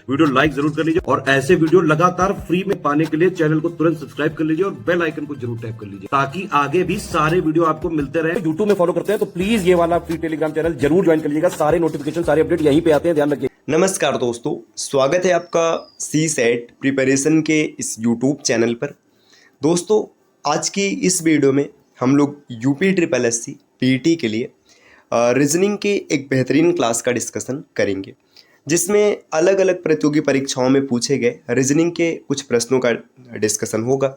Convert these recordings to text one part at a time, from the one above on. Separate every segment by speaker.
Speaker 1: Video like जरूर कर लीजिए और ऐसे वीडियो लगातार फ्री में पाने के लिए चैनल को तुरंत सब्सक्राइब कर लीजिए और बेल आइकन को जरूर टैप कर लीजिए ताकि आगे भी सारे वीडियो आपको मिलते रहे। यूट्यूब में फॉलो करते हैं तो प्लीज ये वाला फ्री टेलीग्राम चैनल जरूर ज्वाइन कर लीजिएगा। सारे नोटिफिकेशन सारे अपडेट यहीं पे आते हैं, ध्यान रखिए।
Speaker 2: नमस्कार दोस्तों, स्वागत है आपका सी सेट प्रिपरेशन के इस यूट्यूब चैनल पर। दोस्तों, आज की इस वीडियो में हम लोग यूपी ट्रिपल एससी पीटी के लिए रीजनिंग के एक बेहतरीन क्लास का डिस्कशन करेंगे, जिसमें अलग अलग प्रतियोगी परीक्षाओं में पूछे गए रीजनिंग के कुछ प्रश्नों का डिस्कशन होगा।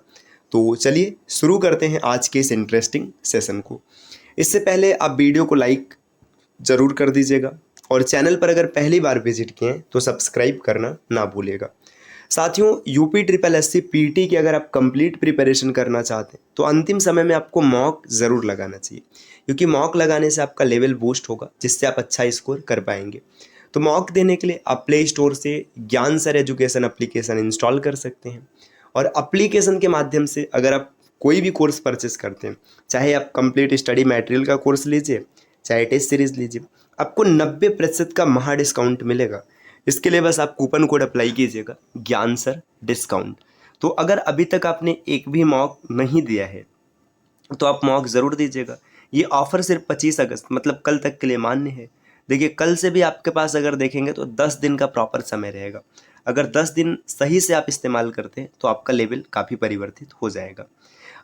Speaker 2: तो चलिए शुरू करते हैं आज के इस इंटरेस्टिंग सेशन को। इससे पहले आप वीडियो को लाइक ज़रूर कर दीजिएगा और चैनल पर अगर पहली बार विजिट किए हैं तो सब्सक्राइब करना ना भूलिएगा। साथियों, यूपी ट्रिपल एससी पीटी की अगर आप कंप्लीट प्रिपरेशन करना चाहते हैं तो अंतिम समय में आपको मॉक ज़रूर लगाना चाहिए, क्योंकि मॉक लगाने से आपका लेवल बूस्ट होगा, जिससे आप अच्छा स्कोर कर पाएंगे। तो मॉक देने के लिए आप प्ले स्टोर से ज्ञान सर एजुकेशन एप्लीकेशन इंस्टॉल कर सकते हैं और एप्लीकेशन के माध्यम से अगर आप कोई भी कोर्स परचेस करते हैं, चाहे आप कंप्लीट स्टडी मटेरियल का कोर्स लीजिए, चाहे टेस्ट सीरीज लीजिए, आपको 90% का महा डिस्काउंट मिलेगा। इसके लिए बस आप कूपन कोड अप्लाई कीजिएगा, ज्ञान सर डिस्काउंट। तो अगर अभी तक आपने एक भी मॉक नहीं दिया है तो आप मॉक ज़रूर दीजिएगा। ये ऑफ़र सिर्फ 25 अगस्त मतलब कल तक के लिए मान्य है। देखिए, कल से भी आपके पास अगर देखेंगे तो 10 दिन का प्रॉपर समय रहेगा। अगर 10 दिन सही से आप इस्तेमाल करते हैं तो आपका लेवल काफ़ी परिवर्तित हो जाएगा।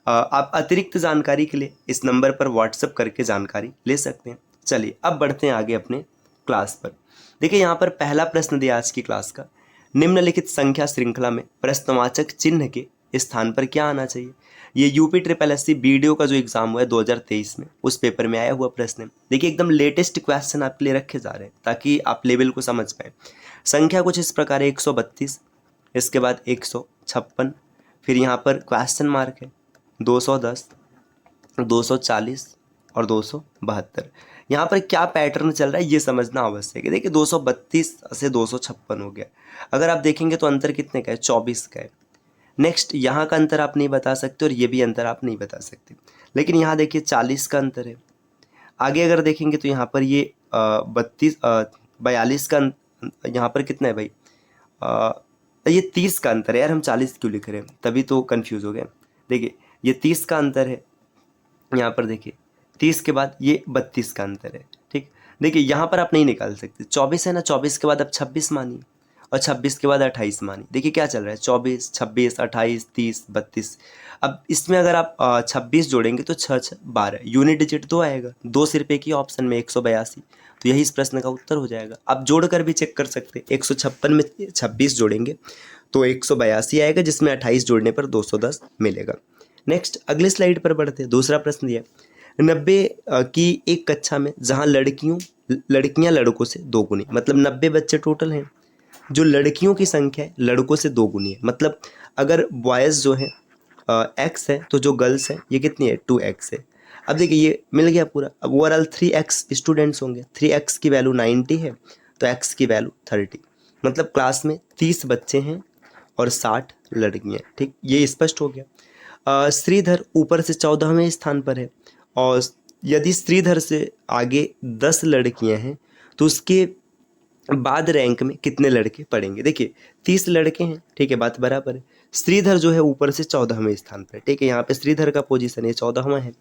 Speaker 2: आप अतिरिक्त जानकारी के लिए इस नंबर पर व्हाट्सएप करके जानकारी ले सकते हैं। चलिए अब बढ़ते हैं आगे अपने क्लास पर। देखिए, यहाँ पर पहला प्रश्न दिया आज की क्लास का, निम्नलिखित संख्या श्रृंखला में प्रश्नवाचक चिन्ह के स्थान पर क्या आना चाहिए। ये यूपी ट्रिपल एससी बीडीओ का जो एग्जाम हुआ है 2023 में, उस पेपर में आया हुआ प्रश्न है। देखिए, एकदम लेटेस्ट क्वेश्चन आपके लिए रखे जा रहे हैं ताकि आप लेवल को समझ पाए। संख्या कुछ इस प्रकार है, 132, इसके बाद 156, फिर यहाँ पर क्वेश्चन मार्क है 210, 240 और 272। यहाँ पर क्या पैटर्न चल रहा है ये समझना आवश्यक है। देखिए, 232 से 256 हो गया। अगर आप देखेंगे तो अंतर कितने का है, 24 का है। नेक्स्ट, यहाँ का अंतर आप नहीं बता सकते और ये भी अंतर आप नहीं बता सकते, लेकिन यहाँ देखिए 40 का अंतर है। आगे अगर देखेंगे तो यहाँ पर ये 42 का यहाँ पर कितना है भाई, ये 30 का अंतर है। यार हम 40 क्यों लिख रहे हैं, तभी तो कंफ्यूज हो गए। देखिए, ये 30 का अंतर है, यहाँ पर देखिए 30 के बाद ये 32 का अंतर है। ठीक, देखिए यहाँ पर आप नहीं निकाल सकते, 24 है ना, 24 के बाद आप 26 मानिए और 26 के बाद 28 मानिए। देखिए क्या चल रहा है, 24, 26, 28, 30, 32। अब इसमें अगर आप 26 जोड़ेंगे तो 6 6 12, यूनिट डिजिट 2 आएगा, 2 सिर्फ एक ही ऑप्शन में 182। तो यही इस प्रश्न का उत्तर हो जाएगा। आप जोड़कर भी चेक कर सकते हैं, 156 में 26 जोड़ेंगे तो 182 आएगा, जिसमें 28 जोड़ने पर 210 मिलेगा। नेक्स्ट, अगले स्लाइड पर बढ़ते हैं। दूसरा प्रश्न दिया, 90 की एक कक्षा में जहाँ लड़कियां लड़कों से 2 गुनी, मतलब 90 बच्चे टोटल हैं, जो लड़कियों की संख्या है लड़कों से 2 गुनी है। मतलब अगर बॉयज़ जो है x है तो जो गर्ल्स है ये कितनी है, 2x है। अब देखिए ये मिल गया पूरा। अब ओवरऑल 3x स्टूडेंट्स होंगे, 3x की वैल्यू 90 है तो x की वैल्यू 30, मतलब क्लास में 30 बच्चे हैं और 60 लड़कियाँ। ठीक, ये स्पष्ट हो गया। श्रीधर ऊपर से 14वें स्थान पर है और यदि श्रीधर से आगे 10 लड़कियां हैं तो उसके बाद रैंक में कितने लड़के पड़ेंगे। देखिए 30 लड़के हैं, ठीक है, बात बराबर है। श्रीधर जो है ऊपर से 14वें स्थान पर, ठीक है, यहाँ पे श्रीधर का पोजीशन है 14वां है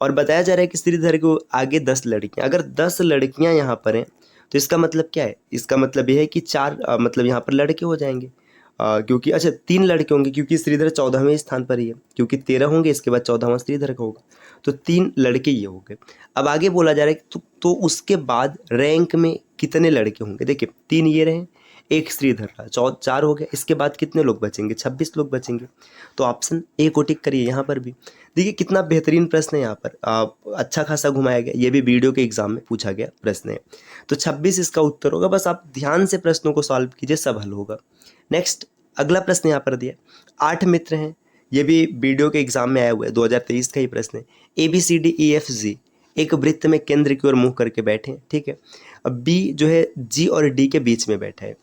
Speaker 2: और बताया जा रहा है कि श्रीधर को आगे 10 लड़कियां। अगर 10 लड़कियां यहाँ पर हैं तो इसका मतलब क्या है, इसका मतलब यह है कि 4 मतलब यहाँ पर लड़के हो जाएंगे, क्योंकि अच्छा 3 लड़के होंगे क्योंकि श्रीधर 14वें स्थान पर ही है, क्योंकि 13 होंगे, इसके बाद 14वां श्रीधर का होगा, तो 3 लड़के ये हो गए। अब आगे बोला जा रहा है कि तो उसके बाद रैंक में कितने लड़के होंगे। देखिए 3 ये रहे, 1 श्रीधर रहा, 4 हो गया, इसके बाद कितने लोग बचेंगे, 26 लोग बचेंगे। तो ऑप्शन ए को टिक करिए यहाँ पर भी। देखिए कितना बेहतरीन प्रश्न है, यहाँ पर अच्छा खासा घुमाया गया, ये भी वीडियो के एग्जाम में पूछा गया प्रश्न है। तो 26 इसका उत्तर होगा। बस आप ध्यान से प्रश्नों को सॉल्व कीजिए, सब हल होगा। नेक्स्ट, अगला प्रश्न यहाँ पर दिया, 8 मित्र हैं, ये भी वीडियो के एग्जाम में आया हुआ है, 2023 का ही प्रश्न है। ABCDEFG एक वृत्त में केंद्र की ओर मुंह करके बैठे हैं, ठीक है। अब B जो है G और D के बीच में बैठा है,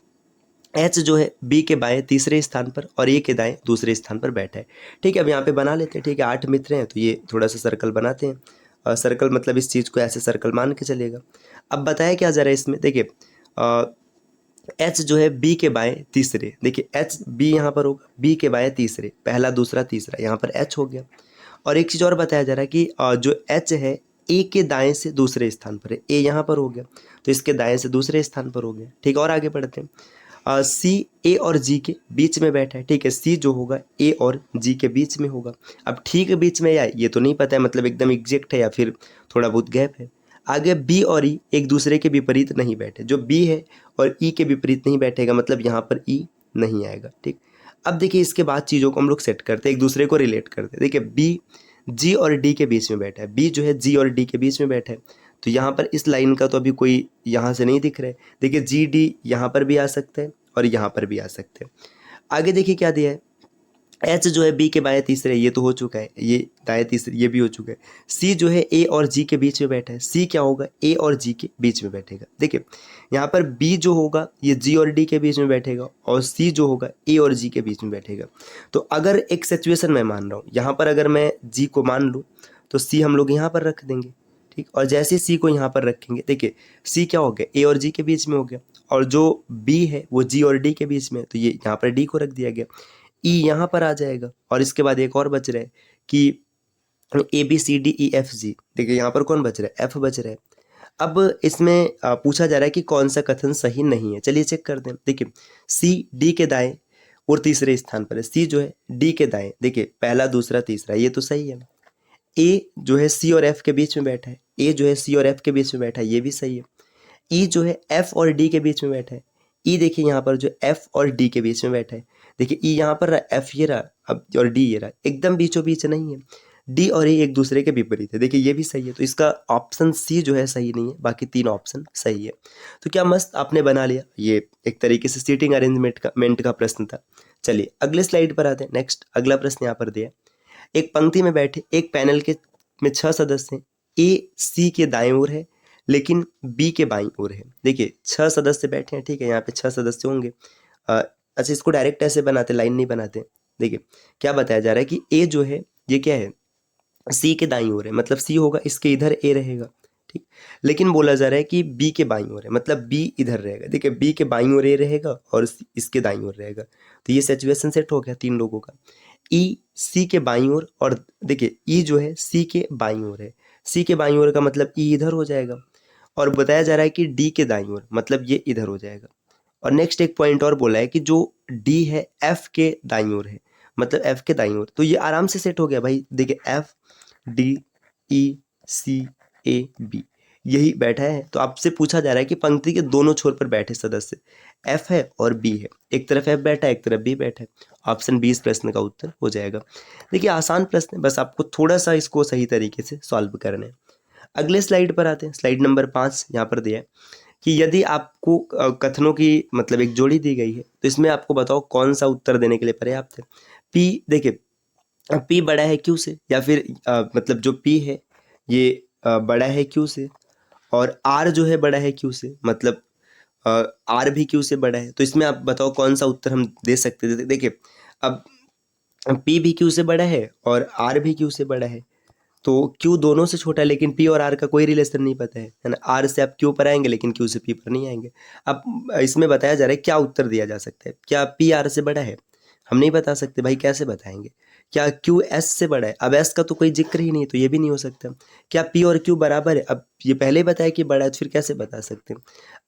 Speaker 2: H जो है B के बाएं तीसरे स्थान पर और A के दाएं दूसरे स्थान पर बैठा है, ठीक है। अब यहाँ पे बना लेते हैं, ठीक है, 8 मित्र हैं तो ये थोड़ा सा सर्कल बनाते हैं। सर्कल मतलब इस चीज़ को ऐसे सर्कल मान के चलेगा। अब बताया क्या जा रहा है इसमें, देखिए एच जो है बी के बाएं तीसरे, देखिए एच बी यहाँ पर होगा, बी के बाएं तीसरे, पहला दूसरा तीसरा, यहाँ पर एच हो गया। और एक चीज़ और बताया जा रहा है कि जो एच है ए के दाएं से दूसरे स्थान पर है, ए यहाँ पर हो गया तो इसके दाएं से दूसरे स्थान पर हो गया। ठीक, और आगे बढ़ते हैं। सी ए और जी के बीच में बैठा है, ठीक है, सी जो होगा ए और जी के बीच में होगा। अब ठीक बीच में या ये तो नहीं पता है, मतलब एकदम एग्जैक्ट है या फिर थोड़ा बहुत गैप है। आगे बी और ई एक दूसरे के विपरीत नहीं बैठे, जो बी है और ई के विपरीत नहीं बैठेगा, मतलब यहाँ पर ई नहीं आएगा। ठीक, अब देखिए इसके बाद चीज़ों को हम लोग सेट करते हैं, एक दूसरे को रिलेट करते हैं। देखिए बी जी और डी के बीच में बैठा है, बी जो है जी और डी के बीच में बैठा है, तो यहाँ पर इस लाइन का तो अभी कोई यहाँ से नहीं दिख रहा है। देखिए जी डी यहाँ पर भी आ सकते हैं और यहाँ पर भी आ सकते हैं। आगे देखिए क्या दिया है, एच जो है बी के बाएं तीसरे, ये तो हो चुका है, ये दाएं तीसरे ये भी हो चुका है। सी जो है ए और जी के बीच में बैठा है, सी क्या होगा, ए और जी के बीच में बैठेगा। देखिए यहाँ पर बी जो होगा ये जी और डी के बीच में बैठेगा और सी जो होगा ए और जी के बीच में बैठेगा। तो अगर एक सिचुएशन मैं मान रहा हूँ, यहाँ पर अगर मैं जी को मान लूँ तो सी हम लोग यहाँ पर रख देंगे। ठीक, और जैसे सी को यहाँ पर रखेंगे, देखिए सी क्या हो गया, ए और जी के बीच में हो गया, और जो बी है वो जी और डी के बीच में है, तो ये यहाँ पर डी को रख दिया गया, ई यहाँ पर आ जाएगा। और इसके बाद एक और बच रहा है कि A B C D E F G, देखिए यहाँ पर कौन बच रहा है, एफ बच रहा है। अब इसमें पूछा जा रहा है कि कौन सा कथन सही नहीं है, चलिए चेक करते हैं। देखिए सी डी के दाएं और तीसरे स्थान पर है, सी जो है डी के दाएं, देखिए पहला दूसरा तीसरा, ये तो सही है। ए जो है सी और एफ के बीच में बैठा है, ए जो है सी और एफ के बीच में बैठा है, ये भी सही है। ई जो है एफ और डी के बीच में बैठा है, ई देखिए यहाँ पर जो एफ और डी के बीच में बैठा है, देखिए ई यहाँ पर रहा, एफ ये रहा, अब और डी ये रहा, एकदम बीचों बीच नहीं है। डी और ए एक दूसरे के विपरीत है, देखिए ये भी सही है, तो इसका ऑप्शन सी जो है सही नहीं है, बाकी तीन ऑप्शन सही है। तो क्या मस्त आपने बना लिया, ये एक तरीके से सीटिंग अरेंजमेंट का प्रश्न था। चलिए अगले स्लाइड पर आते हैं। नेक्स्ट अगला प्रश्न यहाँ पर दिया, एक पंक्ति में बैठे एक पैनल के में 6 सदस्य हैं, ए सी के दाएं ओर है लेकिन बी के बाईं ओर है। देखिए 6 सदस्य बैठे हैं, ठीक है, यहाँ पे 6 सदस्य होंगे। अच्छा इसको डायरेक्ट ऐसे बनाते, लाइन नहीं बनाते। देखिए क्या बताया जा रहा है कि ए जो है ये क्या है, सी के दाईं ओर है, मतलब सी होगा इसके इधर ए रहेगा। ठीक, लेकिन बोला जा रहा है कि बी के बाईं ओर है, मतलब बी इधर रहेगा। देखिए बी के बाईं ओर ए रहेगा और इसके दाईं ओर रहेगा, तो ये सिचुएशन सेट हो गया तीन लोगों का। ई सी के बाईं ओर, और देखिए ई जो है सी के बाईं ओर है, सी के बाईं ओर का मतलब ई इधर हो जाएगा। और बताया जा रहा है कि डी के दाईं ओर, मतलब ये इधर हो जाएगा। और नेक्स्ट एक पॉइंट और बोला है कि जो डी है एफ के दाईं ओर है, मतलब एफ के दाईं ओर, तो ये आराम से सेट हो गया भाई। देखिए F D E C A B यही बैठा है। तो आपसे पूछा जा रहा है कि पंक्ति के दोनों छोर पर बैठे सदस्य एफ है और बी है, एक तरफ एफ बैठा है एक तरफ बी बैठा है। ऑप्शन 20 प्रश्न का उत्तर हो जाएगा। देखिए आसान प्रश्न है, बस आपको थोड़ा सा इसको सही तरीके से सॉल्व करना है। अगले स्लाइड पर आते हैं, स्लाइड नंबर 5 यहाँ पर दिया है कि यदि आपको कथनों की मतलब एक जोड़ी दी गई है तो इसमें आपको बताओ कौन सा उत्तर देने के लिए पर्याप्त है। पी, देखिए पी बड़ा है क्यू से, या फिर मतलब जो पी है ये बड़ा है क्यू से, और आर जो है बड़ा है क्यू से, मतलब आर भी क्यू से बड़ा है। तो इसमें आप बताओ कौन सा उत्तर हम दे सकते थे। देखिए अब पी भी क्यू से बड़ा है और आर भी क्यू से बड़ा है, तो क्यू दोनों से छोटा है, लेकिन पी और आर का कोई रिलेशन नहीं पता है ना। आर से आप क्यू पर आएंगे लेकिन क्यू से पी पर नहीं आएंगे। अब इसमें बताया जा रहा है क्या उत्तर दिया जा सकता है, क्या पी आर से बड़ा है, हम नहीं बता सकते भाई, कैसे बताएंगे। क्या क्यू एस से बड़ा है, अब एस का तो कोई जिक्र ही नहीं, तो ये भी नहीं हो सकता। क्या पी और क्यू बराबर है, अब ये पहले ही बताया कि बड़ा है, तो फिर कैसे बता सकते हैं।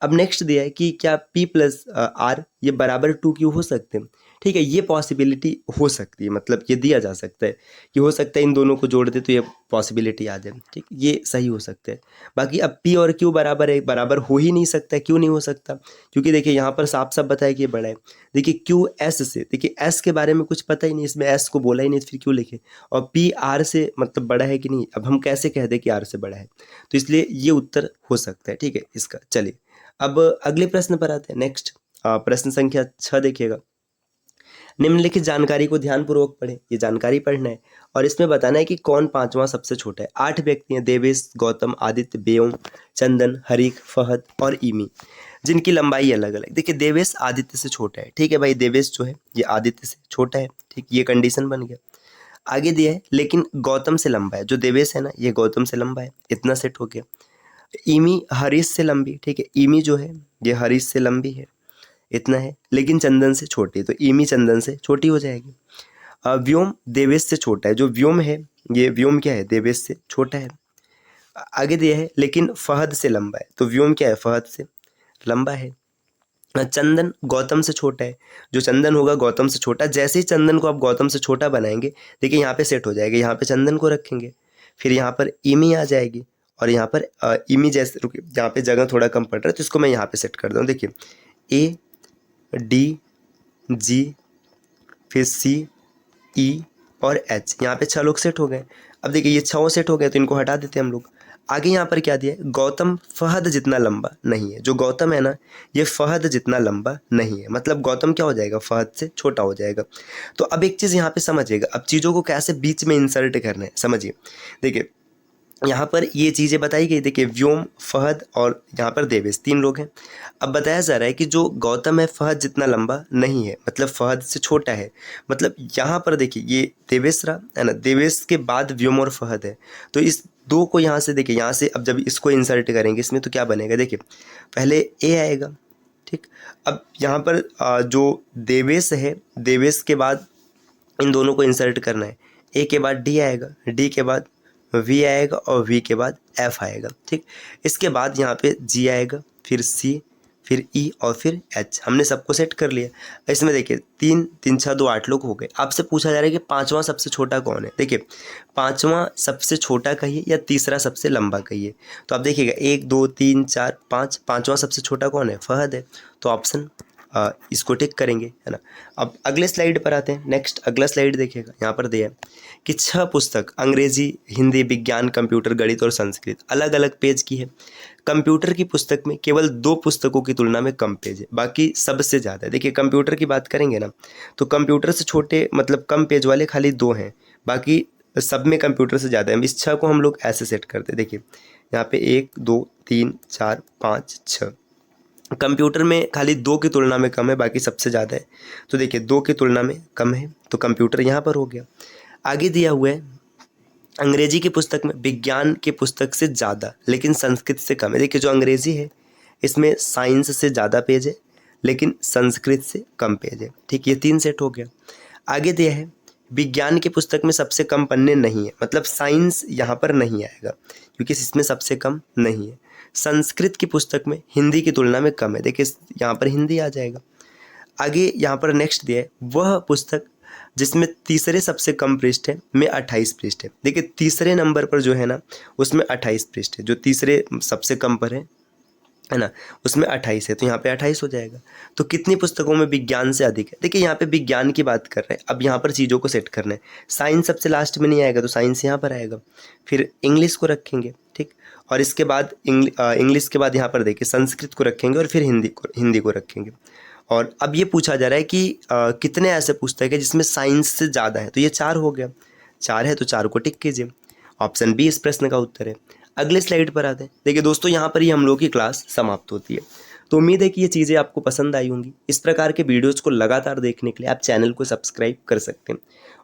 Speaker 2: अब नेक्स्ट दिया है कि क्या पी प्लस आर ये बराबर 2Q हो सकते हैं। ठीक है, ये पॉसिबिलिटी हो सकती है, मतलब ये दिया जा सकता है कि हो सकता है इन दोनों को जोड़ दे तो ये पॉसिबिलिटी आ जाए। ठीक, ये सही हो सकता है। बाकी अब पी और क्यू बराबर है, बराबर हो ही नहीं सकता। क्यों नहीं हो सकता, क्योंकि देखिए यहाँ पर साफ साफ बताया कि ये बड़ा है। देखिए क्यू एस से, देखिए एस के बारे में कुछ पता ही नहीं, इसमें एस को बोला ही नहीं, फिर क्यों लिखे। और पी आर से मतलब बड़ा है कि नहीं, अब हम कैसे कह दें कि आर से बड़ा है, तो इसलिए ये उत्तर हो सकता है। ठीक है इसका। चलिए अब अगले प्रश्न पर आते हैं। नेक्स्ट प्रश्न संख्या 6 देखिएगा। निम्नलिखित जानकारी को ध्यानपूर्वक पढ़ें, ये जानकारी पढ़ना है और इसमें बताना है कि कौन पांचवा सबसे छोटा है। 8 व्यक्ति हैं, देवेश, गौतम, आदित्य, बेओम, चंदन, हरीक, फहद और ईमी, जिनकी लंबाई अलग अलग। देखिए देवेश आदित्य से छोटा है, ठीक है भाई, देवेश जो है ये आदित्य से छोटा है, ठीक, ये कंडीशन बन गया। आगे दिया है लेकिन गौतम से लंबा है, जो देवेश है ना ये गौतम से लंबा है, इतना सेट हो गया। ईमी हरीश से लंबी, ठीक है, ईमी जो है ये हरीश से लंबी है। इतना है, लेकिन चंदन से छोटी, तो ईमी चंदन से छोटी हो जाएगी। व्योम देवेश से छोटा है, जो व्योम है ये व्योम क्या है, देवेश से छोटा है। आगे दिया है लेकिन फहद से लंबा है, तो व्योम क्या है, फहद से लंबा है। चंदन गौतम से छोटा है, जो चंदन होगा गौतम से छोटा। जैसे ही चंदन को आप गौतम से छोटा बनाएंगे, देखिए यहाँ पे सेट हो जाएगा, यहाँ पे चंदन को रखेंगे, फिर यहाँ पर ईमी आ जाएगी, और यहाँ पर ईमी जैसे, रुकिए यहाँ पे जगह थोड़ा कम पड़ रहा है तो इसको मैं यहाँ पे सेट कर दूँ। देखिए ए डी जी फिर सी ई और एच, यहाँ पे 6 लोग सेट हो गए। अब देखिए ये 6 सेट हो गए तो इनको हटा देते हैं हम लोग। आगे यहाँ पर क्या दिया है, गौतम फहद जितना लंबा नहीं है। जो गौतम है ना, ये फहद जितना लंबा नहीं है, मतलब गौतम क्या हो जाएगा, फहद से छोटा हो जाएगा। तो अब एक चीज़ यहाँ पे समझिएगा, अब चीज़ों को कैसे बीच में इंसर्ट करना है समझिए। देखिए यहाँ पर ये चीज़ें बताई गई, देखिए व्योम, फहद और यहाँ पर देवेश 3 लोग हैं। अब बताया जा रहा है कि जो गौतम है फहद जितना लंबा नहीं है, मतलब फहद से छोटा है। मतलब यहाँ पर देखिए ये देवेश रहा है ना, देवेश के बाद व्योम और फहद है, तो इस 2 को यहाँ से देखिए, यहाँ से अब जब इसको इंसर्ट करेंगे इसमें तो क्या बनेगा, देखिए पहले ए आएगा, ठीक। अब यहाँ पर जो देवेश है, देवेश के बाद इन दोनों को इंसर्ट करना है। ए के बाद डी आएगा, डी के बाद वी आएगा और वी के बाद एफ आएगा, ठीक। इसके बाद यहाँ पे जी आएगा, फिर सी, फिर ई और फिर एच। हमने सबको सेट कर लिया। इसमें देखिए 3 3 6 2 8 लोग हो गए। आपसे पूछा जा रहा है कि 5वां सबसे छोटा कौन है। देखिए 5वां सबसे छोटा कहिए या तीसरा सबसे लंबा कहिए, तो आप देखिएगा 1 2 3 4 5, 5वां सबसे छोटा कौन है, फहद है, तो ऑप्शन इसको टिक करेंगे, है ना। अब अगले स्लाइड पर आते हैं। नेक्स्ट अगला स्लाइड देखिएगा, यहाँ पर दिया है कि 6 पुस्तक अंग्रेजी, हिंदी, विज्ञान, कंप्यूटर, गणित और संस्कृत अलग अलग पेज की है। कंप्यूटर की पुस्तक में केवल 2 पुस्तकों की तुलना में कम पेज है, बाकी सबसे ज़्यादा है। देखिए कंप्यूटर की बात करेंगे ना, तो कंप्यूटर से छोटे मतलब कम पेज वाले खाली 2 हैं, बाकी सब में कंप्यूटर से ज़्यादा है। इस 6 को हम लोग ऐसे सेट करते हैं। देखिए यहाँ पे 1 2 3 4 5 6, कंप्यूटर में खाली 2 की तुलना में कम है, बाकी सबसे ज़्यादा है। तो देखिए 2 की तुलना में कम है, तो कंप्यूटर यहाँ पर हो गया। आगे दिया हुआ है अंग्रेजी की पुस्तक में विज्ञान की पुस्तक से ज़्यादा लेकिन संस्कृत से कम है। देखिए जो अंग्रेजी है इसमें साइंस से ज़्यादा पेज है लेकिन संस्कृत से कम पेज है, ठीक। ये 3 सेट हो गया। आगे दिया है विज्ञान की पुस्तक में सबसे कम पन्ने नहीं है, मतलब साइंस यहाँ पर नहीं आएगा क्योंकि इसमें सबसे कम नहीं है। संस्कृत की पुस्तक में हिंदी की तुलना में कम है, देखिए यहाँ पर हिंदी आ जाएगा। आगे यहाँ पर नेक्स्ट दिया है वह पुस्तक जिसमें तीसरे सबसे कम पृष्ठ है में 28 पृष्ठ है। देखिए तीसरे नंबर पर जो है ना उसमें 28 पृष्ठ है, जो तीसरे सबसे कम पर है ना, उसमें 28 है, तो यहाँ पे 28 हो जाएगा। तो कितनी पुस्तकों में विज्ञान से अधिक है, देखिए यहाँ पे विज्ञान की बात कर रहे हैं। अब यहाँ पर चीज़ों को सेट करना है। साइंस सबसे लास्ट में नहीं आएगा तो साइंस यहाँ पर आएगा, फिर इंग्लिश को रखेंगे, ठीक। और इसके बाद इंग्लिश के बाद यहाँ पर देखिए संस्कृत को रखेंगे और फिर हिंदी को रखेंगे। और अब ये पूछा जा रहा है कि कितने ऐसे पुस्तक है जिसमें साइंस से ज़्यादा है, तो ये 4 हो गया। 4 है तो 4 को टिक कीजिए, ऑप्शन बी इस प्रश्न का उत्तर है। अगले स्लाइड पर आते हैं। देखिए दोस्तों यहाँ पर ही हम लोग की क्लास समाप्त होती है। तो उम्मीद है कि ये चीज़ें आपको पसंद आई होंगी। इस प्रकार के वीडियोज़ को लगातार देखने के लिए आप चैनल को सब्सक्राइब कर सकते हैं।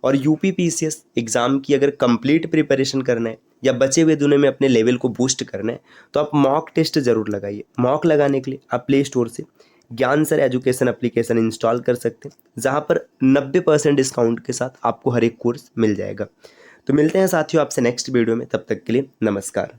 Speaker 2: और UPPCS एग्ज़ाम की अगर कंप्लीट प्रिपरेशन करना है या बचे हुए दिनों में अपने लेवल को बूस्ट करना है तो आप मॉक टेस्ट ज़रूर लगाइए। मॉक लगाने के लिए आप प्ले स्टोर से ज्ञान सर एजुकेशन एप्लीकेशन इंस्टॉल कर सकते हैं, जहाँ पर 90% डिस्काउंट के साथ आपको हर एक कोर्स मिल जाएगा। तो मिलते हैं साथियों आपसे नेक्स्ट वीडियो में, तब तक के लिए नमस्कार।